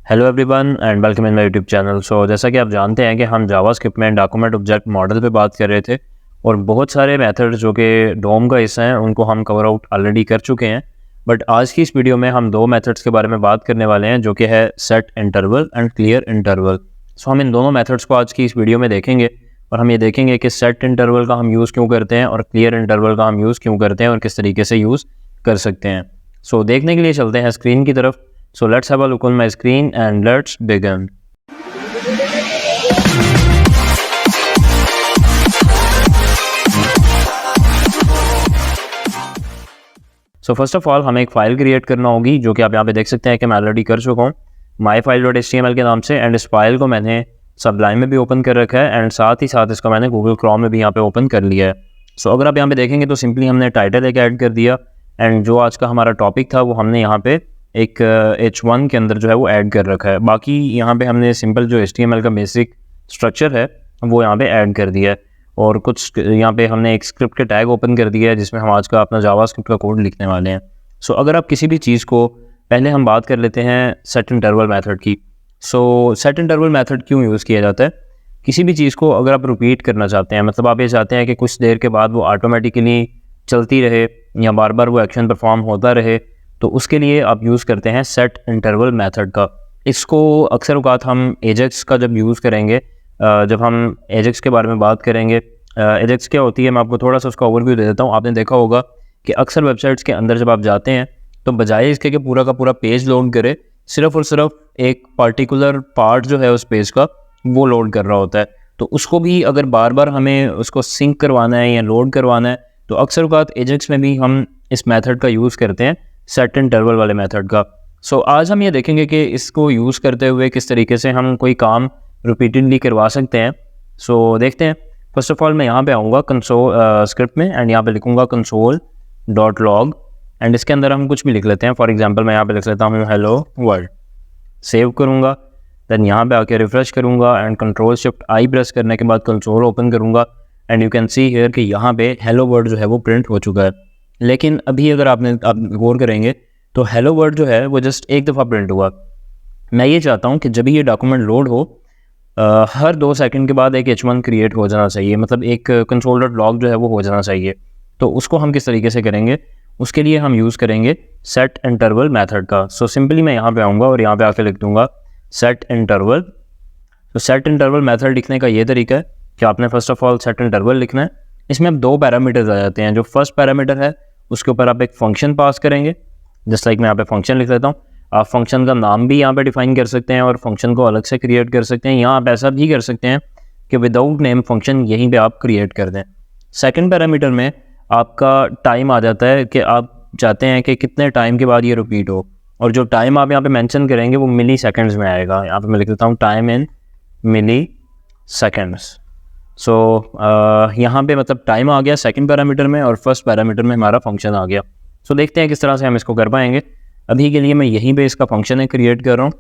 Hello everyone and welcome in my YouTube channel. So जैसा कि आप जानते हैं कि हम जावास्क्रिप्ट में डॉक्यूमेंट ऑब्जेक्ट मॉडल पे बात कर रहे थे और बहुत सारे मेथड्स जो कि डोम का हिस्सा हैं उनको हम कवर आउट ऑलरेडी कर चुके हैं। बट आज की इस वीडियो में हम दो मेथड्स के बारे में बात करने वाले हैं जो कि है set interval and clear interval. So हम इन दोनों मेथड्स को आज की इस वीडियो में देखेंगे और हम ये देखेंगे कि सेट इंटरवल का हम यूज़ क्यों करते हैं और क्लियर इंटरवल का हम यूज़ क्यों करते हैं और किस तरीके से यूज़ कर सकते हैं। सो देखने के लिए चलते हैं स्क्रीन की तरफ। So let's have a look on my screen and let's begin. So first of all हमें एक फ़ाइल क्रिएट करना होगी जो कि आप यहाँ पे देख सकते हैं कि मैं ऑलरेडी कर चुका हूँ myfile.html के नाम से। एंड इस फाइल को मैंने सबलाइन में भी ओपन कर रखा है एंड साथ ही साथ इसको मैंने गूगल क्रोम में भी यहाँ पे ओपन कर लिया है। सो अगर आप यहाँ पे देखेंगे तो सिंपली हमने टाइटल एक ऐड कर दिया एंड जो आज का हमारा टॉपिक था वो हमने यहाँ पे एक H1 के अंदर जो है वो ऐड कर रखा है। बाकी यहाँ पे हमने सिंपल जो HTML का बेसिक स्ट्रक्चर है वो यहाँ पे ऐड कर दिया है और कुछ यहाँ पे हमने एक स्क्रिप्ट के टैग ओपन कर दिया है जिसमें हम आज का अपना जावास्क्रिप्ट का कोड लिखने वाले हैं। सो अगर आप किसी भी चीज़ को पहले हम बात कर लेते हैं सेट इंटरवल मेथड की। सो सेट इंटरवल मेथड क्यों यूज़ किया जाता है? किसी भी चीज़ को अगर आप रिपीट करना चाहते हैं, मतलब आप ये चाहते हैं कि कुछ देर के बाद वो ऑटोमेटिकली चलती रहे या बार बार वो एक्शन परफॉर्म होता रहे, तो उसके लिए आप यूज़ करते हैं सेट इंटरवल मेथड का। इसको अक्सर औक़ात हम एजेक्स का जब यूज़ करेंगे, जब हम एजेक्स के बारे में बात करेंगे, एजेक्स क्या होती है मैं आपको थोड़ा सा उसका ओवरव्यू दे देता हूँ। आपने देखा होगा कि अक्सर वेबसाइट्स के अंदर जब आप जाते हैं तो बजाय इसके कि पूरा का पूरा पेज लोड करे, सिर्फ और सिर्फ एक पर्टिकुलर पार्ट जो है उस पेज का वो लोड कर रहा होता है। तो उसको भी अगर बार बार हमें उसको सिंक करवाना है या लोड करवाना है तो अक्सर औक़ात एजेक्स में भी हम इस मेथड का यूज़ करते हैं, सेट इंटरवल वाले मेथड का। सो आज हम ये देखेंगे कि इसको यूज़ करते हुए किस तरीके से हम कोई काम रिपीटेडली करवा सकते हैं। सो देखते हैं। फर्स्ट ऑफ ऑल मैं यहाँ पे आऊँगा कंसोल स्क्रिप्ट में एंड यहाँ पे लिखूँगा console.log एंड इसके अंदर हम कुछ भी लिख लेते हैं। फॉर एग्जांपल मैं यहाँ पे लिख लेता हूँ हेलो वर्ल्ड। सेव करूँगा, देन यहाँ पे आके रिफ्रेश करूँगा एंड Ctrl+Shift+I प्रेस करने के बाद कंसोल ओपन करूँगा and you can see here कि यहाँ पे हेलो वर्ल्ड जो है वो प्रिंट हो चुका है। लेकिन अभी अगर आप गौर करेंगे तो हेलो वर्ड जो है वो जस्ट एक दफ़ा प्रिंट हुआ। मैं ये चाहता हूँ कि जब भी ये डॉक्यूमेंट लोड हो हर 2 सेकंड के बाद एक H1 क्रिएट हो जाना चाहिए, मतलब एक console.log जो है वो हो जाना चाहिए। तो उसको हम किस तरीके से करेंगे, उसके लिए हम यूज़ करेंगे सेट इंटरवल मेथड का। सो सिंपली मैं यहाँ पे आऊँगा और यहाँ पे आके लिख दूँगा सेट इंटरवल। तो सेट इंटरवल मेथड लिखने का ये तरीका है कि आपने first of all set interval लिखना है। इसमें अब 2 पैरामीटर्स आ जाते हैं। जो फर्स्ट पैरामीटर है उसके ऊपर आप एक फंक्शन पास करेंगे, जस्ट लाइक मैं यहाँ पे फंक्शन लिख लेता हूँ। आप फंक्शन का नाम भी यहाँ पे डिफाइन कर सकते हैं और फंक्शन को अलग से क्रिएट कर सकते हैं। यहाँ आप ऐसा भी कर सकते हैं कि विदाउट नेम फंक्शन यहीं पे आप क्रिएट कर दें। सेकंड पैरामीटर में आपका टाइम आ जाता है कि आप चाहते हैं कि कितने टाइम के बाद ये रिपीट हो, और जो टाइम आप यहाँ पे मेंशन करेंगे वो मिली सेकेंड्स में आएगा। यहाँ पे मैं लिख देता हूँ टाइम इन मिली सेकेंड्स। सो यहाँ पे मतलब टाइम आ गया सेकंड पैरामीटर में और फर्स्ट पैरामीटर में हमारा फंक्शन आ गया। सो देखते हैं किस तरह से हम इसको कर पाएंगे। अभी के लिए मैं यहीं पे इसका फंक्शन है क्रिएट कर रहा हूँ।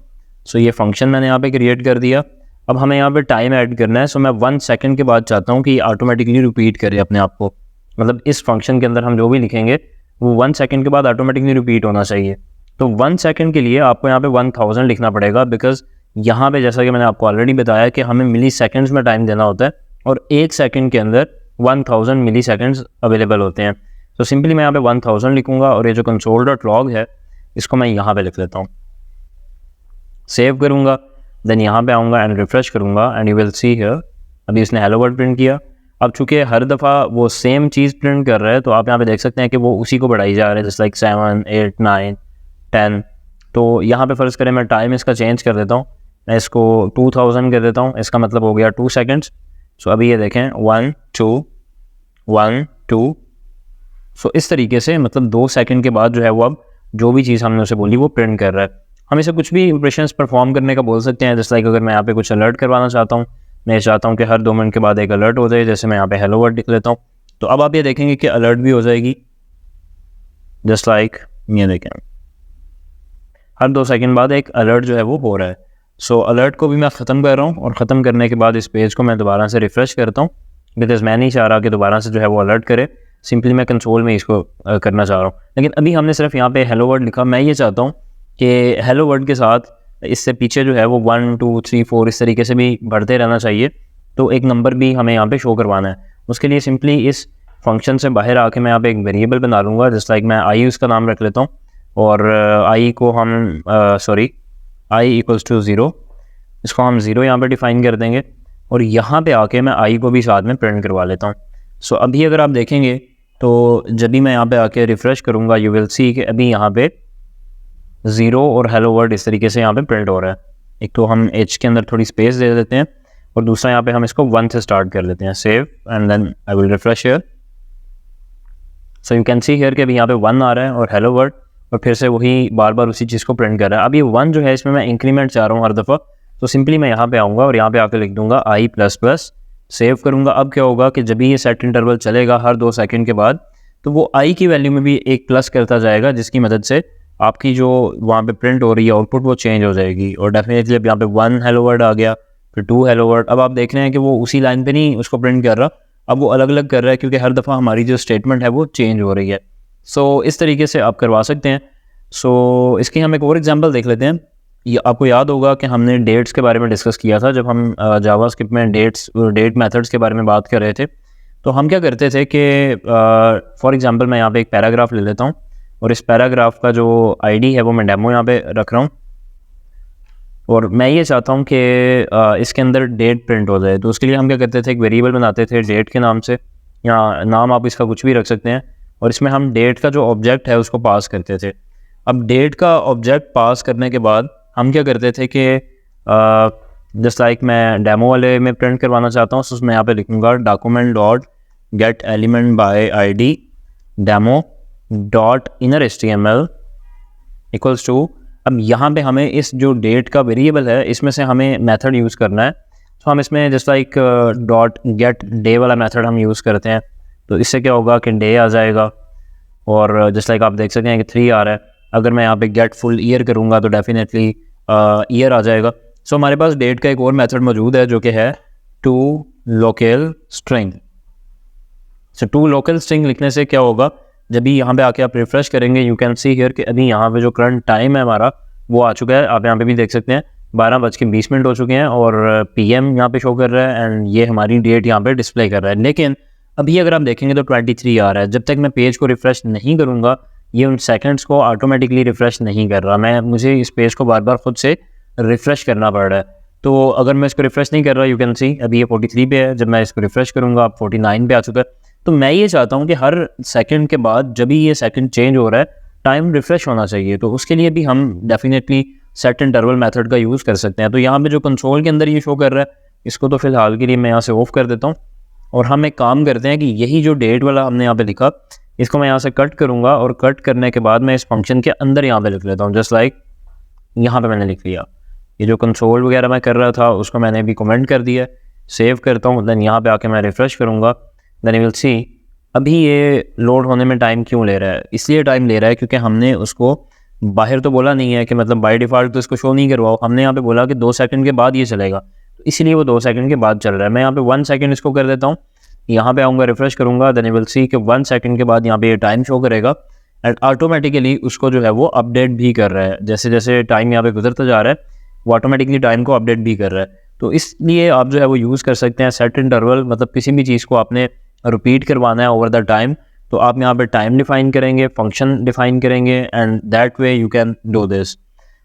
सो ये फंक्शन मैंने यहाँ पे क्रिएट कर दिया। अब हमें यहाँ पे टाइम ऐड करना है। सो मैं 1 सेकंड के बाद चाहता हूँ कि ये ऑटोमेटिकली रिपीट करे अपने आप को, मतलब इस फंक्शन के अंदर हम जो भी लिखेंगे वो 1 सेकंड के बाद ऑटोमेटिकली रिपीट होना चाहिए। तो 1 सेकंड के लिए आपको यहाँ पे 1000 लिखना पड़ेगा, बिकॉज यहाँ पे जैसा कि मैंने आपको ऑलरेडी बताया कि हमें मिली सेकेंड्स में टाइम देना होता है और 1 सेकंड के अंदर 1000 मिली सेकेंड्स अवेलेबल होते हैं। तो सिंपली मैं यहाँ पे 1000 लिखूँगा और ये जो console.log है इसको मैं यहाँ पे लिख लेता हूँ। सेव करूँगा, देन यहाँ पे आऊँगा एंड रिफ्रेश करूँगा and you will see here अभी इसने हेलो वर्ल्ड प्रिंट किया। अब चूँकि हर दफ़ा वो सेम चीज़ प्रिंट कर रहा है तो आप यहाँ पे देख सकते हैं कि वो उसी को बढ़ाई जा रहा है, जस्ट लाइक 7, 8, 9, 10। तो यहाँ पे फ़र्ज़ करें मैं टाइम इसका चेंज कर देता हूँ, मैं इसको 2000 कर देता हूँ। इसका मतलब हो गया 2 सेकेंड्स। सो अभी ये देखें 1 2 1 2। सो इस तरीके से मतलब 2 सेकंड के बाद जो है वो अब जो भी चीज़ हमने उसे बोली वो प्रिंट कर रहा है। हम इसे कुछ भी इंप्रेशंस परफॉर्म करने का बोल सकते हैं। जैसे लाइक अगर मैं यहाँ पे कुछ अलर्ट करवाना चाहता हूँ, मैं चाहता हूँ कि हर 2 मिनट के बाद एक अलर्ट हो जाए, जैसे मैं यहाँ पे हेलो वर्ल्ड लिख लेता हूँ। तो अब आप ये देखेंगे कि अलर्ट भी हो जाएगी, जस्ट लाइक ये देखें हर 2 सेकंड बाद एक अलर्ट जो है वो हो रहा है। सो अलर्ट को भी मैं ख़त्म कर रहा हूँ और ख़त्म करने के बाद इस पेज को मैं दोबारा से रिफ़्रेश करता हूँ, बिकॉज मैं नहीं चाह रहा कि दोबारा से जो है वो अलर्ट करे। सिंपली मैं कंसोल में इसको करना चाह रहा हूँ। लेकिन अभी हमने सिर्फ यहाँ पे हेलो वर्ल्ड लिखा। मैं ये चाहता हूँ कि हेलो वर्ल्ड के साथ इससे पीछे जो है वो 1 2 3 4 इस तरीके से भी बढ़ते रहना चाहिए, तो एक नंबर भी हमें यहाँ पे शो करवाना है। उसके लिए सिंपली इस फंक्शन से बाहर आके मैं यहाँ पे एक वेरिएबल बना लूँगा, जस्ट लाइक मैं आई उसका नाम रख लेता हूँ, और आई को हम आई इक्वल्स टू 0, इसको हम 0 यहाँ पे डिफाइन कर देंगे, और यहाँ पे आके मैं आई को भी साथ में प्रिंट करवा लेता हूँ। सो अभी अगर आप देखेंगे तो जब भी मैं यहाँ पे आके रिफ़्रेश करूँगा, यू विल सी कि अभी यहाँ पे 0 और हेलो वर्ड इस तरीके से यहाँ पे प्रिंट हो रहा है। एक तो हम एच के अंदर थोड़ी स्पेस दे देते हैं, और दूसरा यहाँ पे हम इसको 1 से स्टार्ट कर लेते हैं। Save and then I will refresh here. So you can see here कि अभी यहाँ पे 1 आ रहा है और हेलो वर्ड, और फिर से वही बार बार उसी चीज़ को प्रिंट कर रहा है। अब ये 1 जो है इसमें मैं इंक्रीमेंट चाह रहा हूँ हर दफ़ा, तो सिंपली मैं यहाँ पे आऊँगा और यहाँ पे आकर लिख दूंगा आई प्लस प्लस, सेव करूँगा। अब क्या होगा कि जब भी ये सेट इंटरवल चलेगा हर 2 सेकंड के बाद, तो वो आई की वैल्यू में भी एक प्लस करता जाएगा, जिसकी मदद से आपकी जो वहाँ पे प्रिंट हो रही है आउटपुट वो चेंज हो जाएगी। और डेफिनेटली अब यहाँ पे 1 हेलो वर्ड आ गया, फिर 2 हेलो वर्ड। अब आप देख रहे हैं कि वो उसी लाइन पे नहीं उसको प्रिंट कर रहा, अब वो अलग अलग कर रहा है, क्योंकि हर दफ़ा हमारी जो स्टेटमेंट है वो चेंज हो रही है। सो इस तरीके से आप करवा सकते हैं। सो इसकी हम एक और एग्जांपल देख लेते हैं। ये आपको याद होगा कि हमने डेट्स के बारे में डिस्कस किया था जब हम जावास्क्रिप्ट में डेट मेथड्स के बारे में बात कर रहे थे। तो हम क्या करते थे कि फॉर एग्जांपल मैं यहाँ पे एक पैराग्राफ ले लेता हूँ, और इस पैराग्राफ का जो आईडी है वो मैं डेमो यहाँ पे रख रहा हूँ, और मैं ये चाहता हूँ कि इसके अंदर डेट प्रिंट हो जाए। तो उसके लिए हम क्या करते थे, एक वेरिएबल बनाते थे डेट के नाम से, या नाम आप इसका कुछ भी रख सकते हैं, और इसमें हम डेट का जो ऑब्जेक्ट है उसको पास करते थे। अब डेट का ऑब्जेक्ट पास करने के बाद हम क्या करते थे कि जस्ट लाइक मैं डेमो वाले में प्रिंट करवाना चाहता हूँ, तो उसमें यहाँ पे लिखूँगा document dot get element by ID demo dot inner HTML equals to. अब यहाँ पे हमें इस जो डेट का वेरिएबल है इसमें से हमें मेथड यूज़ करना है। तो हम इसमें just like dot gate day वाला मेथड हम यूज़ करते हैं। तो इससे क्या होगा कि डे आ जाएगा, और जस्ट लाइक आप देख सकते हैं कि 3 आ रहा है। अगर मैं यहाँ पे गेट फुल ईयर करूँगा तो डेफिनेटली ईयर आ जाएगा। सो हमारे पास डेट का एक और मेथड मौजूद है जो कि है to local string. So to local string लिखने से क्या होगा, जब भी यहाँ पे आके आप रिफ्रेश करेंगे यू कैन सी हियर कि अभी यहाँ पे जो करंट टाइम है हमारा वो आ चुका है। आप यहाँ पे भी देख सकते हैं 12:20 हो चुके हैं, और PM यहाँ पे शो कर रहा है, एंड ये हमारी डेट यहाँ पे डिस्प्ले कर रहा है। लेकिन अभी अगर आप देखेंगे तो 23 आ रहा है। जब तक मैं पेज को रिफ्रेश नहीं करूँगा ये उन सेकंड्स को ऑटोमेटिकली रिफ्रेश नहीं कर रहा, मुझे इस पेज को बार बार खुद से रिफ्रेश करना पड़ रहा है। तो अगर मैं इसको रिफ्रेश नहीं कर रहा, यू कैन सी अभी ये 43 पे है, जब मैं इसको रिफ्रेश करूँगा अब 49 पे आ चुका है। तो मैं ये चाहता हूँ कि हर सेकंड के बाद जब भी ये सेकंड चेंज हो रहा है टाइम रिफ्रेश होना चाहिए। तो उसके लिए भी हम डेफिनेटली सेट इंटरवल मेथड का यूज़ कर सकते हैं। तो यहाँ पे जो कंसोल के अंदर ये शो कर रहा है इसको तो फिलहाल के लिए मैं यहाँ से ऑफ कर देता हूँ, और हम एक काम करते हैं कि यही जो डेट वाला हमने यहाँ पे लिखा इसको मैं यहाँ से कट करूँगा, और कट करने के बाद मैं इस फंक्शन के अंदर यहाँ पे लिख लेता हूँ, जस्ट लाइक यहाँ पे मैंने लिख लिया। ये जो कंसोल वगैरह मैं कर रहा था उसको मैंने अभी कमेंट कर दिया। सेव करता हूँ, देन यहाँ पे आके मैं रिफ्रेश करूँगा, देन यू विल सी अभी ये लोड होने में टाइम क्यों ले रहा है। इसलिए टाइम ले रहा है क्योंकि हमने उसको बाहर तो बोला नहीं है कि मतलब बाय डिफ़ॉल्ट तो इसको शो नहीं करवाओ, हमने यहाँ पे बोला कि 2 सेकंड के बाद ये चलेगा, तो इसीलिए वो 2 सेकंड के बाद चल रहा है। मैं यहाँ पे 1 सेकंड इसको कर देता हूँ, यहाँ पे आऊँगा रिफ्रेश करूँगा, देन यू विल सी कि 1 सेकंड के बाद यहाँ पे ये टाइम शो करेगा, एंड ऑटोमेटिकली उसको जो है वो अपडेट भी कर रहा है। जैसे जैसे टाइम यहाँ पे गुजरता जा रहा है वो ऑटोमेटिकली टाइम को अपडेट भी कर रहा है। तो इसलिए आप जो है वो यूज़ कर सकते हैं सेट इंटरवल, मतलब किसी भी चीज़ को आपने रिपीट करवाना है ओवर द टाइम, तो आप यहाँ पे टाइम डिफाइन करेंगे, फंक्शन डिफाइन करेंगे, and that way you can do this.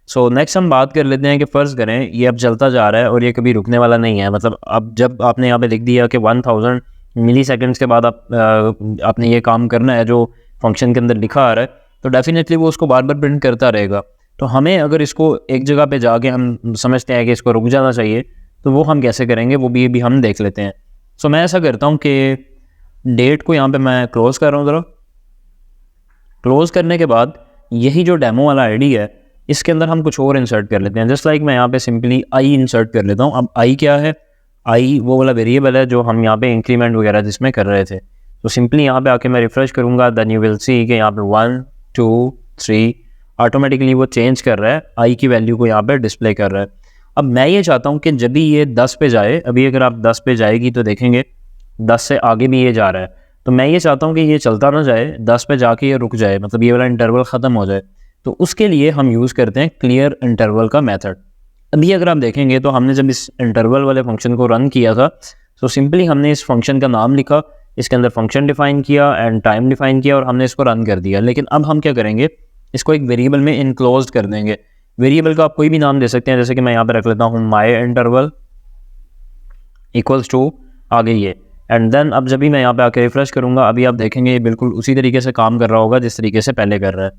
So next हम बात कर लेते हैं कि फ़र्ज़ करें ये अब चलता जा रहा है और ये कभी रुकने वाला नहीं है। मतलब अब जब आपने यहाँ पे लिख दिया कि 1000 मिली सेकेंड्स के बाद आपने ये काम करना है जो फंक्शन के अंदर लिखा आ रहा है, तो डेफिनेटली वो उसको बार बार प्रिंट करता रहेगा। तो हमें अगर इसको एक जगह पे जाके हम समझते हैं कि इसको रुक जाना चाहिए, तो वो हम कैसे करेंगे वो भी हम देख लेते हैं। सो मैं ऐसा करता हूँ कि डेट को यहाँ पे मैं क्लोज़ कर रहा हूँ ज़रा। क्लोज़ करने के बाद यही जो डेमो वाला आईडी है इसके अंदर हम कुछ और इंसर्ट कर लेते हैं। जस्ट लाइक मैं यहाँ पे सिंपली आई इंसर्ट कर लेता हूँ। अब आई क्या है, आई वो वाला वेरिएबल है जो हम यहाँ पे इंक्रीमेंट वगैरह जिसमें कर रहे थे। तो सिंपली यहाँ पे आके मैं रिफ्रेश करूँगा, देन यू विल सी कि यहाँ पे 1 2 3 ऑटोमेटिकली वो चेंज कर रहा है, आई की वैल्यू को यहाँ पे डिस्प्ले कर रहा है। अब मैं ये चाहता हूँ कि जब भी ये 10 पे जाए, अभी अगर आप 10 पे जाएगी तो देखेंगे 10 से आगे भी ये जा रहा है, तो मैं ये चाहता हूँ कि ये चलता ना जाए, 10 पे जाके ये रुक जाए, मतलब ये वाला इंटरवल ख़त्म हो जाए। तो उसके लिए हम यूज़ करते हैं क्लियर इंटरवल का मेथड। अभी अगर आप देखेंगे तो हमने जब इस इंटरवल वाले फंक्शन को रन किया था, तो सिंपली हमने इस फंक्शन का नाम लिखा, इसके अंदर फंक्शन डिफाइन किया एंड टाइम डिफाइन किया और हमने इसको रन कर दिया। लेकिन अब हम क्या करेंगे, इसको एक वेरिएबल में इनक्लोज कर देंगे। वेरिएबल का आप कोई भी नाम दे सकते हैं, जैसे कि मैं यहाँ पे रख लेता हूँ माई इंटरवल इक्वल्स टू आगे ये, एंड देन अब जब भी मैं यहाँ पे आके रिफ्रेश करूँगा, अभी आप देखेंगे ये बिल्कुल उसी तरीके से काम कर रहा होगा जिस तरीके से पहले कर रहा है।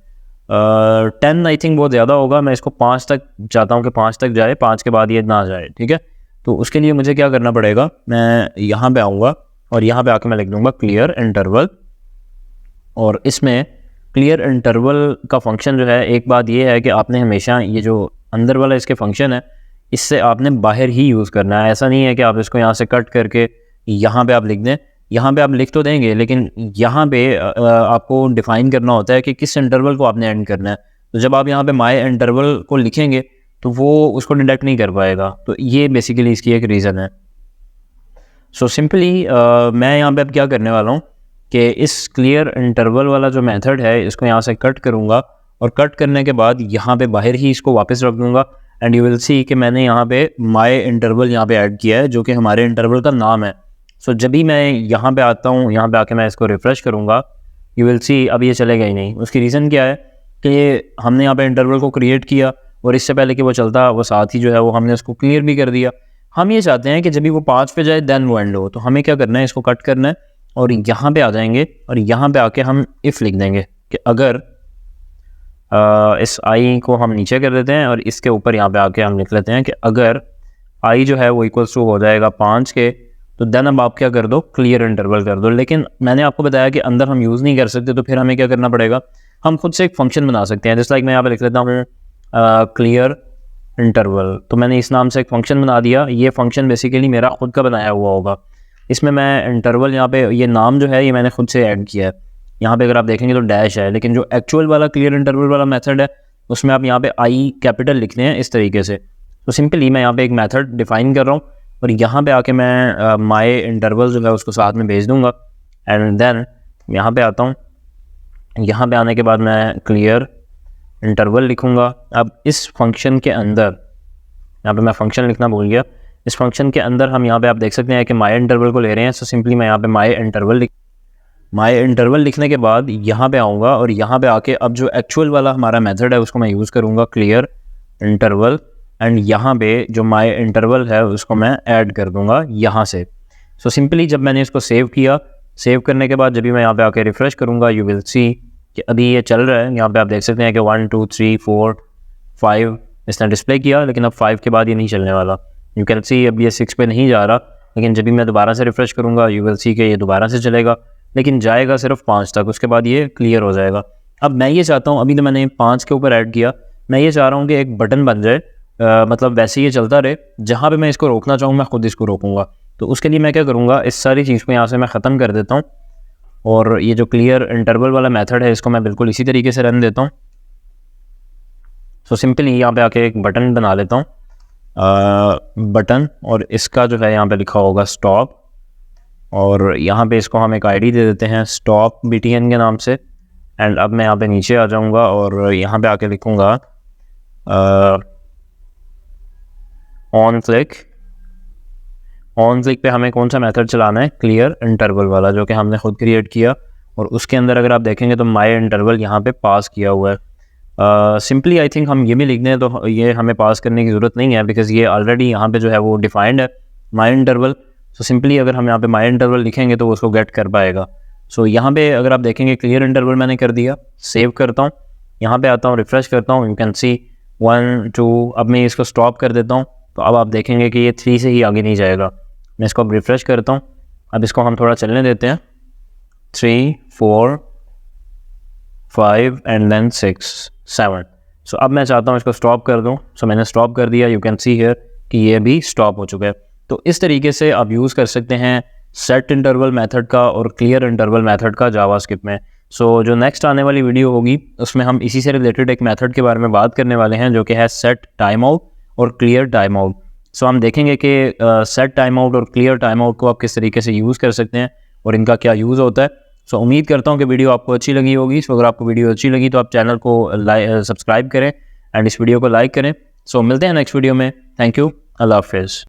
10 आई थिंक बहुत ज़्यादा होगा, मैं इसको 5 तक चाहता हूँ कि 5 तक जाए, 5 के बाद ये ना जाए, ठीक है। तो उसके लिए मुझे क्या करना पड़ेगा, मैं यहाँ पे आऊँगा और यहाँ पे आके मैं लिख दूँगा क्लियर इंटरवल, और इसमें क्लियर इंटरवल का फंक्शन जो है, एक बात ये है कि आपने हमेशा ये जो अंदर वाला इसके फंक्शन है, इससे आपने बाहर ही यूज़ करना है। ऐसा नहीं है कि आप इसको यहाँ से कट करके यहाँ पे आप लिख दें, यहाँ पे आप लिख तो देंगे लेकिन यहाँ पे आपको डिफाइन करना होता है कि किस इंटरवल को आपने एंड करना है। तो जब आप यहाँ पे माई इंटरवल को लिखेंगे तो वो उसको डिटेक्ट नहीं कर पाएगा। तो ये बेसिकली इसकी एक रीज़न है। सो सिंपली मैं यहाँ पे अब क्या करने वाला हूँ कि इस क्लियर इंटरवल वाला जो मेथड है, इसको यहाँ से कट करूँगा और कट करने के बाद यहाँ पे बाहर ही इसको वापस रख दूँगा, एंड यू विल सी कि मैंने यहाँ पे माई इंटरवल यहाँ पे ऐड किया है, जो कि हमारे इंटरवल का नाम है। सो जब भी मैं यहाँ पे आता हूँ, यहाँ पे आके मैं इसको रिफ़्रेश करूँगा, यू विल सी अब ये चलेगा ही नहीं। उसकी रीज़न क्या है कि हमने यहाँ पे इंटरवल को क्रिएट किया और इससे पहले कि वो चलता, वो साथ ही जो है वो हमने उसको क्लियर भी कर दिया। हम ये चाहते हैं कि जब भी वो 5 पे जाए देन वो एंड हो। तो हमें क्या करना है, इसको कट करना है और यहाँ पे आ जाएंगे और यहाँ पे आके हम इफ़ लिख देंगे कि अगर इस आई को हम नीचे कर देते हैं और इसके ऊपर यहाँ पे आके हम लिख लेते हैं कि अगर आई जो है वो इक्वल्स टू हो जाएगा 5 के, तो देन अब आप क्या कर दो, क्लियर इंटरवल कर दो। लेकिन मैंने आपको बताया कि अंदर हम यूज़ नहीं कर सकते, तो फिर हमें क्या करना पड़ेगा, हम खुद से एक फंक्शन बना सकते हैं। जैसे लाइक मैं यहाँ पे लिख लेता हूँ क्लियर इंटरवल, तो मैंने इस नाम से एक फंक्शन बना दिया। ये फंक्शन बेसिकली मेरा खुद का बनाया हुआ होगा। इसमें मैं इंटरवल यहाँ पे ये नाम जो है ये मैंने खुद से ऐड किया है। यहाँ पे अगर आप देखेंगे तो डैश है, लेकिन जो एक्चुअल वाला क्लियर इंटरवल वाला मेथड है उसमें आप यहाँ पे आई कैपिटल लिखते हैं इस तरीके से। तो सिंपली मैं यहाँ पे एक मेथड डिफाइन कर रहा हूँ और यहाँ पे आके मैं माई इंटरवल जो है उसको साथ में भेज दूँगा, एंड देन यहाँ पे आता हूँ। यहाँ पे आने के बाद मैं क्लियर इंटरवल लिखूँगा। अब इस फंक्शन के अंदर, यहाँ पे मैं फंक्शन लिखना भूल गया, इस फंक्शन के अंदर हम यहाँ पे आप देख सकते हैं कि माई इंटरवल को ले रहे हैं। सो सिंपली मैं यहाँ पे माई इंटरवल लिखने के बाद यहाँ पे आऊँगा और यहाँ पे आके अब जो एक्चुअल वाला हमारा मेथड है उसको मैं यूज़ करूँगा क्लियर इंटरवल, एंड यहाँ पे जो माई इंटरवल है उसको मैं ऐड कर दूँगा यहाँ से। सो सिंपली जब मैंने इसको सेव किया, सेव करने के बाद जब भी मैं यहाँ पे आके रिफ़्रेश करूँगा, यू विल सी कि अभी ये चल रहा है। यहाँ पे आप देख सकते हैं कि 1 2 3 4 5 इसने डिस्प्ले किया, लेकिन अब 5 के बाद ये नहीं चलने वाला। यू कैन सी अब ये 6 पे नहीं जा रहा, लेकिन जब भी मैं दोबारा से रिफ़्रेश करूँगा यू विल सी कि ये दोबारा से चलेगा, लेकिन जाएगा सिर्फ 5 तक, उसके बाद ये क्लियर हो जाएगा। अब मैं ये चाहता हूँ, अभी तो मैंने 5 के ऊपर ऐड किया, मैं ये चाह रहा हूँ कि एक बटन बन जाए, मतलब वैसे ये चलता रहे, जहाँ पे मैं इसको रोकना चाहूँ मैं खुद इसको रोकूँगा। तो उसके लिए मैं क्या करूँगा, इस सारी चीज़ को यहाँ से मैं ख़त्म कर देता हूँ और ये जो क्लियर इंटरवल वाला मेथड है इसको मैं बिल्कुल इसी तरीके से रन देता हूँ। सो सिंपली यहाँ पे आके एक बटन बना लेता हूँ, बटन, और इसका जो है यहाँ पे लिखा होगा स्टॉप, और यहाँ पे इसको हम एक आईडी दे देते हैं स्टॉप BTN के नाम से। एंड अब मैं यहाँ पे नीचे आ जाऊँगा और यहाँ पे आके लिखूँगा ऑन क्लिक पे हमें कौन सा मेथड चलाना है, क्लियर इंटरवल वाला, जो कि हमने खुद क्रिएट किया, और उसके अंदर अगर आप देखेंगे तो माई इंटरवल यहाँ पे पास किया हुआ है। सिंपली आई थिंक हम ये भी लिख दें तो ये हमें पास करने की ज़रूरत नहीं है, बिकॉज़ ये ऑलरेडी यहाँ पे जो है वो डिफाइंड है माई इंटरवल। सो सिंपली अगर हम यहाँ पे माई इंटरवल लिखेंगे तो वो उसको गेट कर पाएगा। सो यहाँ पे अगर आप देखेंगे क्लियर इंटरवल मैंने कर दिया, सेव करता हूँ, यहाँ पे आता हूँ, रिफ़्रेश करता हूँ, यू कैन सी 1 2, अब मैं इसको स्टॉप कर देता हूँ, तो अब आप देखेंगे कि ये 3 से ही आगे नहीं जाएगा। मैं इसको अब रिफ़्रेश करता हूँ, अब इसको हम थोड़ा चलने देते हैं, 3 4 5 एंड देन 6 7। सो अब मैं चाहता हूँ इसको स्टॉप कर दूँ। सो मैंने स्टॉप कर दिया, यू कैन सी हियर कि ये भी स्टॉप हो चुका है। तो इस तरीके से आप यूज़ कर सकते हैं सेट इंटरवल मेथड का और क्लियर इंटरवल मेथड का जावास्क्रिप्ट में। सो जो नेक्स्ट आने वाली वीडियो होगी उसमें हम इसी से रिलेटेड एक मेथड के बारे में बात करने वाले हैं, जो कि है सेट टाइम आउट और क्लियर टाइम आउट। सो हम देखेंगे कि सेट टाइम आउट और क्लियर टाइम आउट को आप किस तरीके से यूज़ कर सकते हैं और इनका क्या यूज़ होता है। सो उम्मीद करता हूँ कि वीडियो आपको अच्छी लगी होगी। सो अगर आपको वीडियो अच्छी लगी तो आप चैनल को सब्सक्राइब करें एंड इस वीडियो को लाइक करें। सो मिलते हैं नेक्स्ट वीडियो में। थैंक यू, अल्लाह हाफिज़।